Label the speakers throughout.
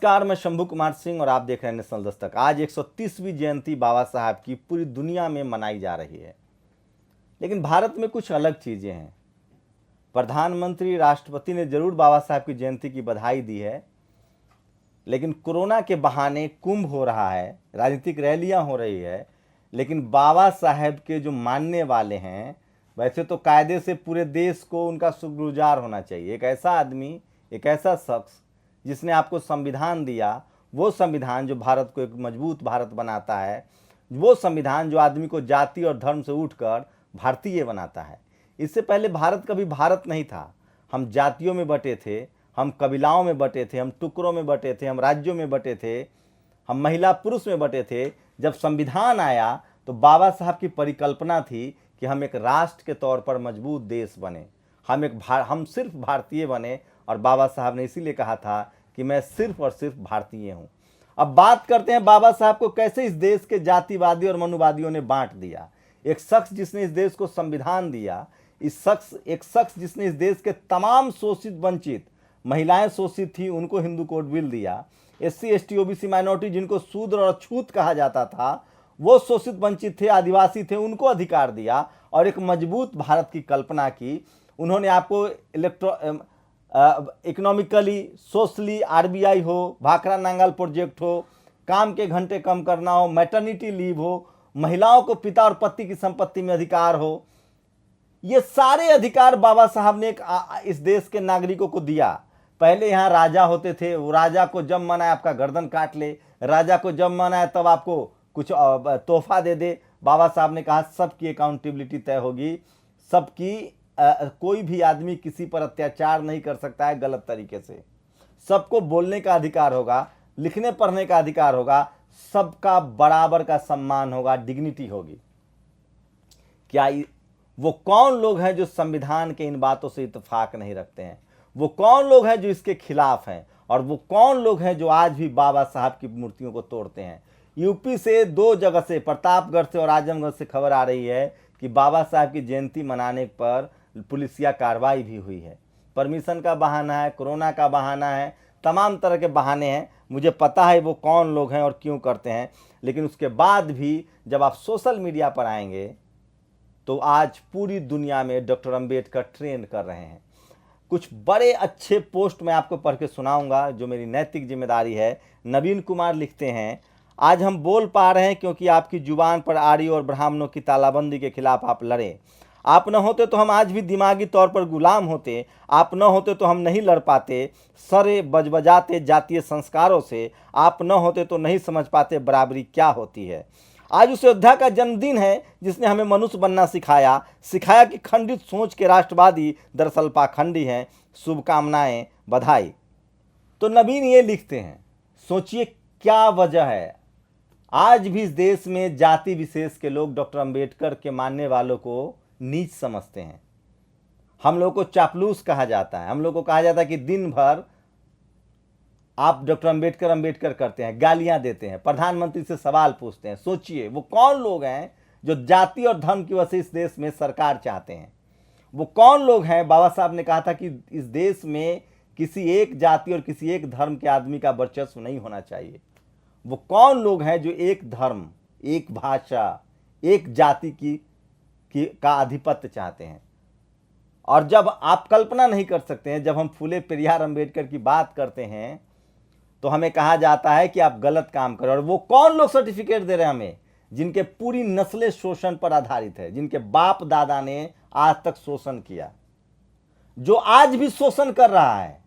Speaker 1: नमस्कार, मैं शंभू कुमार सिंह और आप देख रहे हैं नेशनल दस्तक। आज 130वीं जयंती बाबा साहब की पूरी दुनिया में मनाई जा रही है, लेकिन भारत में कुछ अलग चीज़ें हैं। प्रधानमंत्री, राष्ट्रपति ने जरूर बाबा साहब की जयंती की बधाई दी है, लेकिन कोरोना के बहाने कुंभ हो रहा है, राजनीतिक रैलियां हो रही है, लेकिन बाबा साहब के जो मानने वाले हैं, वैसे तो कायदे से पूरे देश को उनका शुक्रगुजार होना चाहिए। एक ऐसा आदमी, एक ऐसा शख्स जिसने आपको संविधान दिया, वो संविधान जो भारत को एक मजबूत भारत बनाता है, वो संविधान जो आदमी को जाति और धर्म से उठकर भारतीय बनाता है। इससे पहले भारत कभी भारत नहीं था। हम जातियों में बटे थे, हम कबीलाओं में बटे थे, हम टुकड़ों में बटे थे, हम राज्यों में बटे थे, हम महिला पुरुष में बटे थे। जब संविधान आया तो बाबा साहब की परिकल्पना थी कि हम एक राष्ट्र के तौर पर मजबूत देश बने, हम सिर्फ भारतीय बने। और बाबा साहब ने इसीलिए कहा था कि मैं सिर्फ और सिर्फ भारतीय हूँ। अब बात करते हैं बाबा साहब को कैसे इस देश के जातिवादी और मनुवादियों ने बांट दिया। एक शख्स जिसने इस देश को संविधान दिया, एक शख्स जिसने इस देश के तमाम शोषित वंचित, महिलाएं शोषित थी, उनको हिंदू कोड बिल दिया। SC ST OBC माइनॉरिटी जिनको शूद्र और अछूत कहा जाता था, वो शोषित वंचित थे, आदिवासी थे, उनको अधिकार दिया और एक मजबूत भारत की कल्पना की। उन्होंने आपको इकोनॉमिकली, सोशली RBI हो, भाखड़ा नांगल प्रोजेक्ट हो, काम के घंटे कम करना हो, मैटरनिटी लीव हो, महिलाओं को पिता और पति की संपत्ति में अधिकार हो, ये सारे अधिकार बाबा साहब ने इस देश के नागरिकों को दिया। पहले यहाँ राजा होते थे, वो राजा को जब मन आए आपका गर्दन काट ले, राजा को जब मन आए तब आपको कुछ तोहफा दे दे। बाबा साहब ने कहा सबकी अकाउंटेबिलिटी तय होगी, सबकी कोई भी आदमी किसी पर अत्याचार नहीं कर सकता है गलत तरीके से। सबको बोलने का अधिकार होगा, लिखने पढ़ने का अधिकार होगा, सबका बराबर का सम्मान होगा, डिग्निटी होगी। क्या वो कौन लोग हैं जो संविधान के इन बातों से इत्तेफाक नहीं रखते हैं? वो कौन लोग हैं जो इसके खिलाफ हैं? और वो कौन लोग हैं जो आज भी बाबा साहब की मूर्तियों को तोड़ते हैं? यूपी से 2 जगह से, प्रतापगढ़ से और आजमगढ़ से खबर आ रही है कि बाबा साहब की जयंती मनाने पर पुलिसिया कार्रवाई भी हुई है। परमिशन का बहाना है, कोरोना का बहाना है, तमाम तरह के बहाने हैं। मुझे पता है वो कौन लोग हैं और क्यों करते हैं, लेकिन उसके बाद भी जब आप सोशल मीडिया पर आएंगे तो आज पूरी दुनिया में डॉक्टर अंबेडकर ट्रेंड कर रहे हैं। कुछ बड़े अच्छे पोस्ट मैं आपको पढ़ के सुनाऊंगा जो मेरी नैतिक जिम्मेदारी है। नवीन कुमार लिखते हैं, आज हम बोल पा रहे हैं क्योंकि आपकी जुबान पर आर्य और ब्राह्मणों की तालाबंदी के खिलाफ आप लड़े। आप न होते तो हम आज भी दिमागी तौर पर गुलाम होते, आप न होते तो हम नहीं लड़ पाते, सरे बजबजाते जातीय संस्कारों से, आप न होते तो नहीं समझ पाते बराबरी क्या होती है। आज उस योद्धा का जन्मदिन है जिसने हमें मनुष्य बनना सिखाया कि खंडित सोच के राष्ट्रवादी दरअसल पाखंडी हैं। शुभकामनाएं, बधाई। तो नवीन ये लिखते हैं, सोचिए क्या वजह है आज भी इस देश में जाति विशेष के लोग डॉक्टर अंबेडकर के मानने वालों को नीच समझते हैं। हम लोग को चापलूस कहा जाता है, हम लोग को कहा जाता है कि दिन भर आप डॉक्टर अंबेडकर करते हैं, गालियां देते हैं, प्रधानमंत्री से सवाल पूछते हैं। सोचिए वो कौन लोग हैं जो जाति और धर्म की वजह से इस देश में सरकार चाहते हैं? वो कौन लोग हैं? बाबा साहब ने कहा था कि इस देश में किसी एक जाति और किसी एक धर्म के आदमी का वर्चस्व नहीं होना चाहिए। वो कौन लोग हैं जो एक धर्म, एक भाषा, एक जाति का आधिपत्य चाहते हैं? और जब आप कल्पना नहीं कर सकते हैं, जब हम फूले पेरियार अंबेडकर की बात करते हैं तो हमें कहा जाता है कि आप गलत काम करें। और वो कौन लोग सर्टिफिकेट दे रहे हैं हमें, जिनके पूरी नस्लें शोषण पर आधारित है, जिनके बाप दादा ने आज तक शोषण किया, जो आज भी शोषण कर रहा है,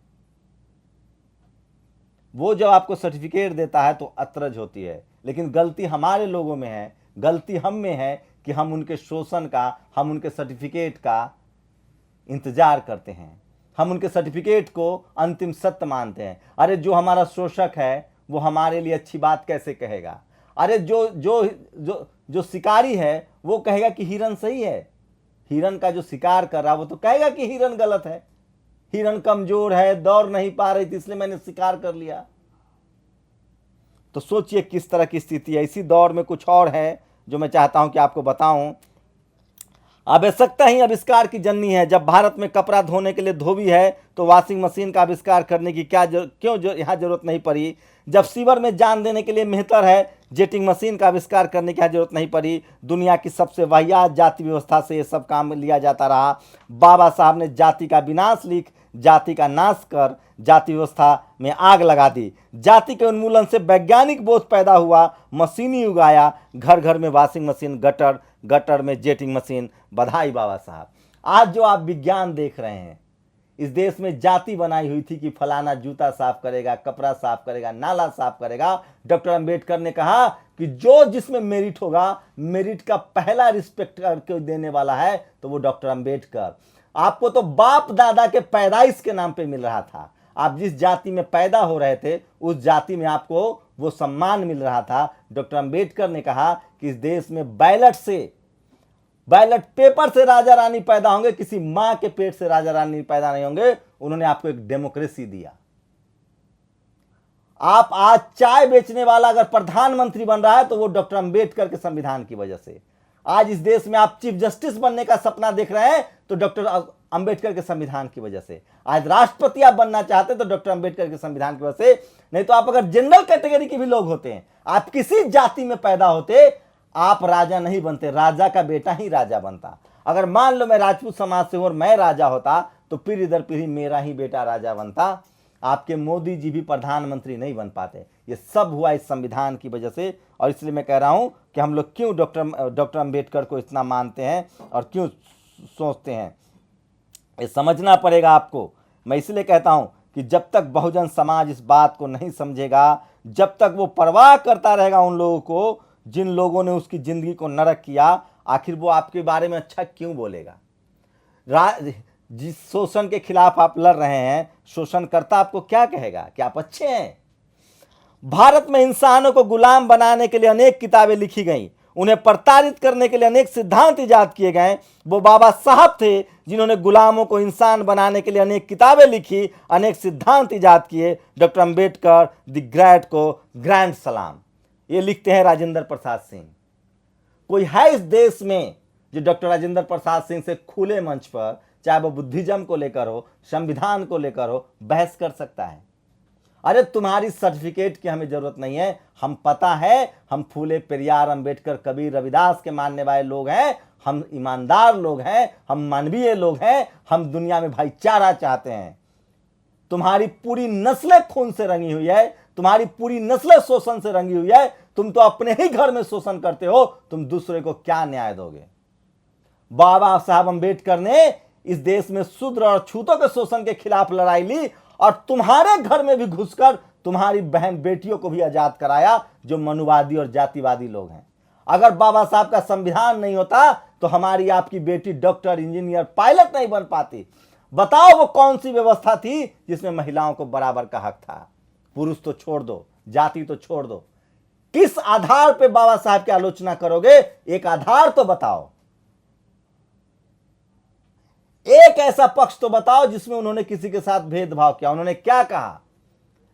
Speaker 1: वो जब आपको सर्टिफिकेट देता है तो अचरज होती है। लेकिन गलती हमारे लोगों में है, गलती हम में है कि हम उनके शोषण का, हम उनके सर्टिफिकेट का इंतजार करते हैं, हम उनके सर्टिफिकेट को अंतिम सत्य मानते हैं। अरे जो हमारा शोषक है वो हमारे लिए अच्छी बात कैसे कहेगा? अरे जो शिकारी है वो कहेगा कि हिरन सही है, हिरन का जो शिकार कर रहा है वो तो कहेगा कि हिरन गलत है, हिरन कमजोर है, दौड़ नहीं पा रही थी इसलिए मैंने शिकार कर लिया। तो सोचिए किस तरह की स्थिति है। इसी दौर में कुछ और है जो मैं चाहता हूं कि आपको बताऊं। आवश्यकता ही आविष्कार की जननी है। जब भारत में कपड़ा धोने के लिए धोबी है तो वॉशिंग मशीन का आविष्कार करने की यहाँ जरूरत नहीं पड़ी। जब सीवर में जान देने के लिए मेहतर है, जेटिंग मशीन का आविष्कार करने की यहाँ जरूरत नहीं पड़ी। दुनिया की सबसे वाहियात जाति व्यवस्था से ये सब काम लिया जाता रहा। बाबा साहब ने जाति का विनाश लिख जाति का नाश कर जाति व्यवस्था में आग लगा दी। जाति के उन्मूलन से वैज्ञानिक बोध पैदा हुआ, मशीनी युग आया, घर घर में वॉशिंग मशीन, गटर गटर में जेटिंग मशीन। बधाई बाबा साहब। आज जो आप विज्ञान देख रहे हैं, इस देश में जाति बनाई हुई थी कि फलाना जूता साफ करेगा, कपड़ा साफ करेगा, नाला साफ करेगा। डॉक्टर अंबेडकर ने कहा कि जो जिसमें मेरिट होगा, मेरिट का पहला रिस्पेक्ट करके देने वाला है तो वो डॉक्टर अंबेडकर। आपको तो बाप दादा के पैदाइश के नाम पे मिल रहा था। आप जिस जाति में पैदा हो रहे थे उस जाति में आपको वो सम्मान मिल रहा था। डॉक्टर अंबेडकर ने कहा कि इस देश में बैलेट पेपर से राजा रानी पैदा होंगे, किसी मां के पेट से राजा रानी पैदा नहीं होंगे। उन्होंने आपको एक डेमोक्रेसी दिया। आप आज चाय बेचने वाला अगर प्रधानमंत्री बन रहा है तो वो डॉक्टर अंबेडकर के संविधान की वजह से। आज इस देश में आप चीफ जस्टिस बनने का सपना देख रहे हैं तो डॉक्टर अंबेडकर के संविधान की वजह से। आज राष्ट्रपति आप बनना चाहते तो डॉक्टर अंबेडकर के संविधान की वजह से। नहीं तो आप अगर जनरल कैटेगरी के भी लोग होते हैं, आप किसी जाति में पैदा होते, आप राजा नहीं बनते, राजा का बेटा ही राजा बनता। अगर मान लो मैं राजपूत समाज से हूं और मैं राजा होता तो पीढ़ी दर पीढ़ी मेरा ही बेटा राजा बनता। आपके मोदी जी भी प्रधानमंत्री नहीं बन पाते। ये सब हुआ इस संविधान की वजह से। और इसलिए मैं कह रहा हूं कि हम लोग क्यों डॉक्टर अंबेडकर को इतना मानते हैं और क्यों सोचते हैं, ये समझना पड़ेगा आपको। मैं इसलिए कहता हूं कि जब तक बहुजन समाज इस बात को नहीं समझेगा, जब तक वो परवाह करता रहेगा उन लोगों को जिन लोगों ने उसकी जिंदगी को नरक किया, आखिर वो आपके बारे में अच्छा क्यों बोलेगा। जिस शोषण के खिलाफ आप लड़ रहे हैं, शोषणकर्ता आपको क्या कहेगा कि आप अच्छे हैं। भारत में इंसानों को गुलाम बनाने के लिए अनेक किताबें लिखी गईं, उन्हें प्रताड़ित करने के लिए अनेक सिद्धांत इजाद किए गए। वो बाबा साहब थे जिन्होंने गुलामों को इंसान बनाने के लिए अनेक किताबें लिखी, अनेक सिद्धांत इजाद किए। डॉक्टर अंबेडकर द ग्रेट को ग्रैंड सलाम। ये लिखते हैं राजेंद्र प्रसाद सिंह। कोई है इस देश में जो डॉक्टर राजेंद्र प्रसाद सिंह से खुले मंच पर, चाहे वो बुद्धिज्म को लेकर हो, संविधान को लेकर हो, बहस कर सकता है? अरे तुम्हारी सर्टिफिकेट की हमें जरूरत नहीं है। हम पता है, हम फूले, पेरियार, अंबेडकर, कबीर, रविदास के मानने वाले लोग हैं। हम ईमानदार लोग हैं, हम मानवीय लोग हैं, हम दुनिया में भाईचारा चाहते हैं। तुम्हारी पूरी नस्लें खून से रंगी हुई है, तुम्हारी पूरी नस्लें शोषण से रंगी हुई है। तुम तो अपने ही घर में शोषण करते हो, तुम दूसरे को क्या न्याय दोगे। बाबा साहब अंबेडकर ने इस देश में शूद्र और छूतों के शोषण के खिलाफ लड़ाई ली और तुम्हारे घर में भी घुसकर तुम्हारी बहन बेटियों को भी आजाद कराया, जो मनुवादी और जातिवादी लोग हैं। अगर बाबा साहब का संविधान नहीं होता तो हमारी आपकी बेटी डॉक्टर, इंजीनियर, पायलट नहीं बन पाती। बताओ वो कौन सी व्यवस्था थी जिसमें महिलाओं को बराबर का हक था। पुरुष तो छोड़ दो, जाति तो छोड़ दो, किस आधार पे बाबा साहब की आलोचना करोगे? एक आधार तो बताओ, एक ऐसा पक्ष तो बताओ जिसमें उन्होंने किसी के साथ भेदभाव किया। उन्होंने क्या कहा?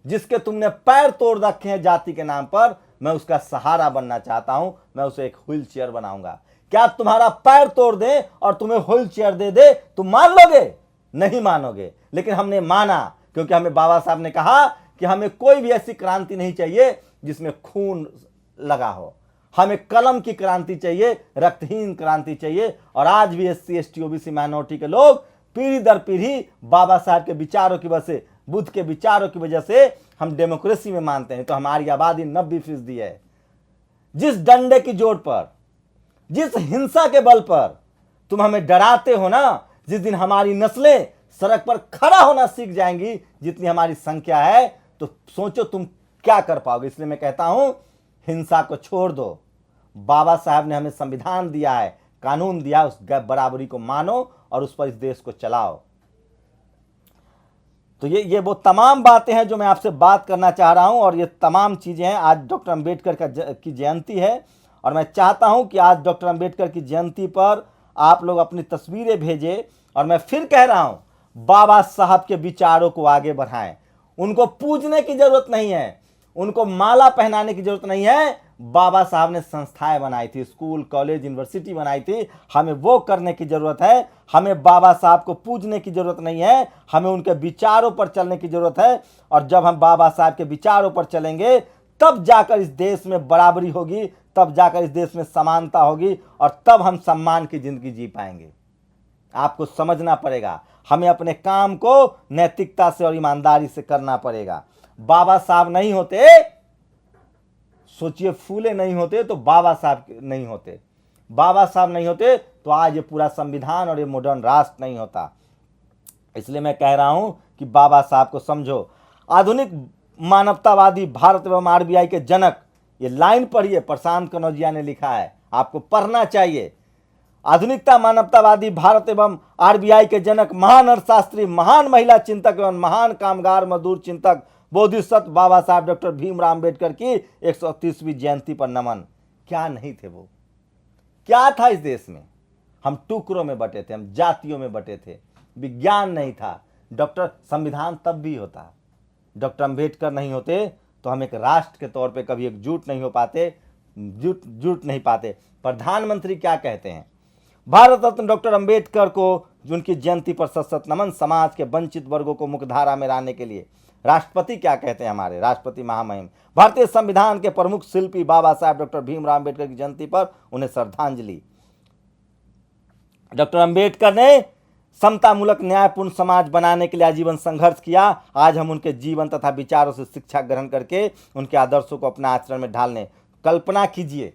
Speaker 1: जिसके तुमने पैर तोड़ रखे हैं जाति के नाम पर, मैं उसका सहारा बनना चाहता हूं, मैं उसे एक व्हील चेयर बनाऊंगा। क्या तुम्हारा पैर तोड़ दे और तुम्हें व्हील चेयर दे दे, तुम मान लोगे? नहीं मानोगे। लेकिन हमने माना, क्योंकि हमें बाबा साहब ने कहा कि हमें कोई भी ऐसी क्रांति नहीं चाहिए जिसमें खून लगा हो। हमें कलम की क्रांति चाहिए, रक्तहीन क्रांति चाहिए। और आज भी SC ST OBC माइनॉरिटी के लोग पीढ़ी दर पीढ़ी बाबा साहब के विचारों की वजह से, बुद्ध के विचारों की वजह से हम डेमोक्रेसी में मानते हैं। तो हमारी आबादी 90% है। जिस डंडे की जोर पर, जिस हिंसा के बल पर तुम हमें डराते हो ना, जिस दिन हमारी नस्लें सड़क पर खड़ा होना सीख जाएंगी, जितनी हमारी संख्या है, तो सोचो तुम क्या कर पाओगे। इसलिए मैं कहता हूं, हिंसा को छोड़ दो। बाबा साहब ने हमें संविधान दिया है, कानून दिया, उस बराबरी को मानो और उस पर इस देश को चलाओ। तो ये वो तमाम बातें हैं जो मैं आपसे बात करना चाह रहा हूं। और ये तमाम चीजें हैं। आज डॉक्टर अंबेडकर की जयंती है और मैं चाहता हूं कि आज डॉक्टर अंबेडकर की जयंती पर आप लोग अपनी तस्वीरें भेजें। और मैं फिर कह रहा हूं, बाबा साहब के विचारों को आगे बढ़ाएं। उनको पूजने की जरूरत नहीं है, उनको माला पहनाने की जरूरत नहीं है। बाबा साहब ने संस्थाएं बनाई थी, स्कूल कॉलेज यूनिवर्सिटी बनाई थी। हमें वो करने की जरूरत है। हमें बाबा साहब को पूजने की जरूरत नहीं है, हमें उनके विचारों पर चलने की जरूरत है। और जब हम बाबा साहब के विचारों पर चलेंगे तब जाकर इस देश में बराबरी होगी, तब जाकर इस देश में समानता होगी, और तब हम सम्मान की जिंदगी जी पाएंगे। आपको समझना पड़ेगा, हमें अपने काम को नैतिकता से और ईमानदारी से करना पड़ेगा। बाबा साहब नहीं होते, सोचिए फूले नहीं होते तो बाबा साहब नहीं होते, बाबा साहब नहीं होते तो आज ये पूरा संविधान और ये मॉडर्न राष्ट्र नहीं होता। इसलिए मैं कह रहा हूं कि बाबा साहब को समझो। आधुनिक मानवतावादी भारत एवं आरबीआई के जनक, ये लाइन पढ़िए, प्रशांत कनौजिया ने लिखा है, आपको पढ़ना चाहिए। आधुनिकता मानवतावादी भारत एवं आरबीआई के जनक, महान अर्थशास्त्री, महान महिला चिंतक एवं महान कामगार मजदूर चिंतक बोधिसत्व बाबा साहब डॉक्टर भीमराव अम्बेडकर की 130वीं जयंती पर नमन। क्या नहीं थे वो, क्या था इस देश में? हम टुकड़ों में बटे थे, हम जातियों में बटे थे, विज्ञान नहीं था। डॉक्टर संविधान तब भी होता, डॉक्टर अंबेडकर नहीं होते तो हम एक राष्ट्र के तौर पे कभी एकजुट नहीं हो पाते, जुट नहीं पाते। प्रधानमंत्री क्या कहते हैं? भारत रत्न डॉक्टर अंबेडकर को उनकी जयंती पर सशत नमन, समाज के वंचित वर्गों को मुख्यधारा में लाने के लिए। राष्ट्रपति क्या कहते हैं? हमारे राष्ट्रपति महामहिम भारतीय संविधान के प्रमुख शिल्पी बाबा साहब डॉक्टर भीमराव अम्बेडकर की जयंती पर उन्हें श्रद्धांजलि। डॉक्टर अंबेडकर ने समतामूलक न्यायपूर्ण समाज बनाने के लिए आजीवन संघर्ष किया। आज हम उनके जीवन तथा विचारों से शिक्षा ग्रहण करके उनके आदर्शों को अपने आचरण में ढालने। कल्पना कीजिए,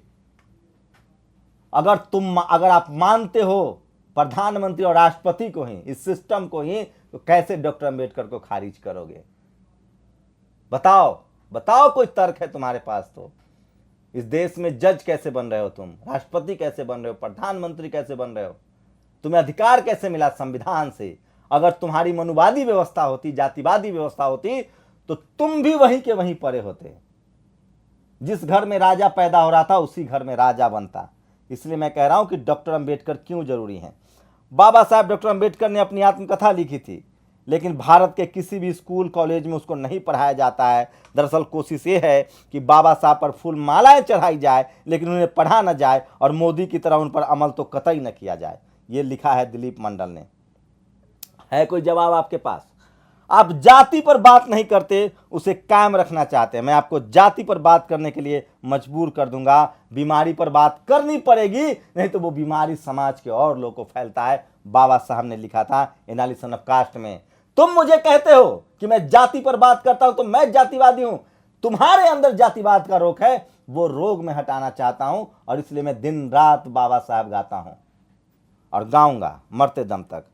Speaker 1: अगर आप मानते हो प्रधानमंत्री और राष्ट्रपति को ही, इस सिस्टम को ही, तो कैसे डॉक्टर अंबेडकर को खारिज करोगे? बताओ कोई तर्क है तुम्हारे पास? तो इस देश में जज कैसे बन रहे हो तुम? राष्ट्रपति कैसे बन रहे हो? प्रधानमंत्री कैसे बन रहे हो? तुम्हें अधिकार कैसे मिला संविधान से? अगर तुम्हारी मनुवादी व्यवस्था होती, जातिवादी व्यवस्था होती, तो तुम भी वहीं के वहीं पड़े होते। जिस घर में राजा पैदा हो रहा था उसी घर में राजा बनता। इसलिए मैं कह रहा हूं कि डॉक्टर अंबेडकर क्यों जरूरी हैं। बाबा साहब डॉक्टर अंबेडकर ने अपनी आत्मकथा लिखी थी, लेकिन भारत के किसी भी स्कूल कॉलेज में उसको नहीं पढ़ाया जाता है। दरअसल कोशिश ये है कि बाबा साहब पर फूल मालाएं चढ़ाई जाए, लेकिन उन्हें पढ़ा न जाए, और मोदी की तरह उन पर अमल तो कतई न किया जाए। ये लिखा है दिलीप मंडल ने। है कोई जवाब आपके पास? आप जाति पर बात नहीं करते, उसे कायम रखना चाहते हैं। मैं आपको जाति पर बात करने के लिए मजबूर कर दूंगा। बीमारी पर बात करनी पड़ेगी, नहीं तो वो बीमारी समाज के और लोगों को फैलता है। बाबा साहब ने लिखा था एनालिसिस ऑफ कास्ट में। तुम मुझे कहते हो कि मैं जाति पर बात करता हूं तो मैं जातिवादी हूं। तुम्हारे अंदर जातिवाद का रोग है, वो रोग मैं हटाना चाहता हूं, और इसलिए मैं दिन रात बाबा साहब गाता हूं और गाऊंगा मरते दम तक।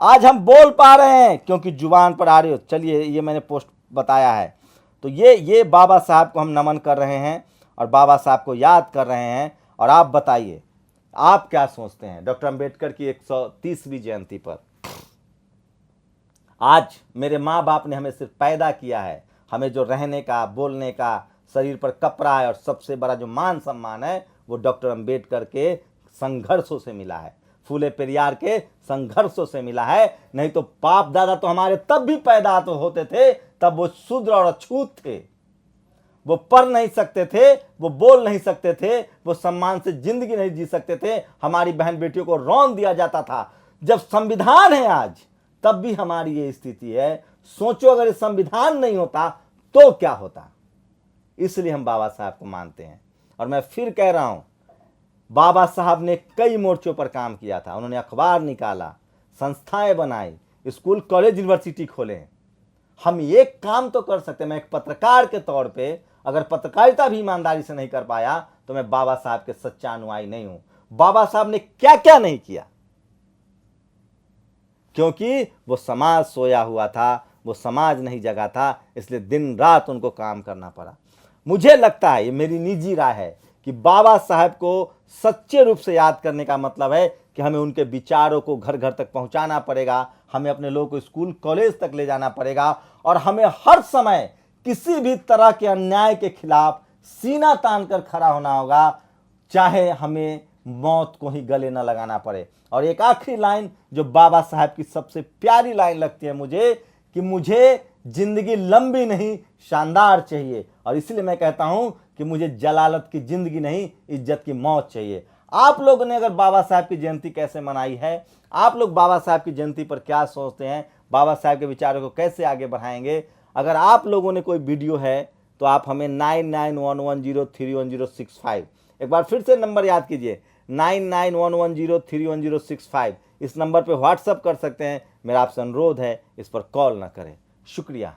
Speaker 1: आज हम बोल पा रहे हैं क्योंकि जुबान पर आ रही हो। चलिए, ये मैंने पोस्ट बताया है, तो ये बाबा साहब को हम नमन कर रहे हैं और बाबा साहब को याद कर रहे हैं। और आप बताइए, आप क्या सोचते हैं डॉक्टर अंबेडकर की 130वीं जयंती पर? आज मेरे माँ बाप ने हमें सिर्फ पैदा किया है, हमें जो रहने का, बोलने का, शरीर पर कपड़ा है, और सबसे बड़ा जो मान सम्मान है वो डॉक्टर अंबेडकर के संघर्षों से मिला है, फूले पेरियार के संघर्षों से मिला है। नहीं तो बाप दादा तो हमारे तब भी पैदा तो होते थे, तब वो शूद्र और अछूत थे, वो पढ़ नहीं सकते थे, वो बोल नहीं सकते थे, वो सम्मान से जिंदगी नहीं जी सकते थे। हमारी बहन बेटियों को रौंद दिया जाता था। जब संविधान है आज, तब भी हमारी ये स्थिति है। सोचो अगर ये संविधान नहीं होता तो क्या होता। इसलिए हम बाबा साहब को मानते हैं। और मैं फिर कह रहा हूं, बाबा साहब ने कई मोर्चों पर काम किया था। उन्होंने अखबार निकाला, संस्थाएं बनाई, स्कूल कॉलेज यूनिवर्सिटी खोले। हम एक काम तो कर सकते हैं। मैं एक पत्रकार के तौर पे अगर पत्रकारिता भी ईमानदारी से नहीं कर पाया तो मैं बाबा साहब के सच्चा अनुयायी नहीं हूं। बाबा साहब ने क्या क्या नहीं किया, क्योंकि वो समाज सोया हुआ था, वो समाज नहीं जगा था, इसलिए दिन रात उनको काम करना पड़ा। मुझे लगता है, ये मेरी निजी राय है, कि बाबा साहब को सच्चे रूप से याद करने का मतलब है कि हमें उनके विचारों को घर घर तक पहुंचाना पड़ेगा, हमें अपने लोगों को स्कूल कॉलेज तक ले जाना पड़ेगा, और हमें हर समय किसी भी तरह के अन्याय के खिलाफ सीना तान कर खड़ा होना होगा, चाहे हमें मौत को ही गले न लगाना पड़े। और एक आखिरी लाइन जो बाबा साहब की सबसे प्यारी लाइन लगती है मुझे, कि मुझे जिंदगी लंबी नहीं शानदार चाहिए। और इसलिए मैं कहता हूं कि मुझे जलालत की जिंदगी नहीं, इज्जत की मौत चाहिए। आप लोगों ने अगर बाबा साहब की जयंती कैसे मनाई है, आप लोग बाबा साहब की जयंती पर क्या सोचते हैं, बाबा साहब के विचारों को कैसे आगे बढ़ाएंगे, अगर आप लोगों ने कोई वीडियो है तो आप हमें 9911031065, एक बार फिर से नंबर याद कीजिए 9911031065, इस नंबर पे व्हाट्सअप कर सकते हैं। मेरा आपसे अनुरोध है इस पर कॉल ना करें। शुक्रिया।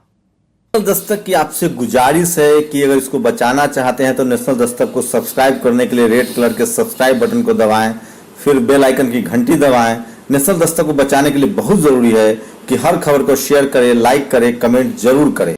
Speaker 2: नेशनल दस्तक की आपसे गुजारिश है कि अगर इसको बचाना चाहते हैं तो नेशनल दस्तक को सब्सक्राइब करने के लिए रेड कलर के सब्सक्राइब बटन को दबाएं, फिर बेल आइकन की घंटी दबाएं। नेशनल दस्तक को बचाने के लिए बहुत जरूरी है कि हर खबर को शेयर करें, लाइक करें, कमेंट जरूर करें।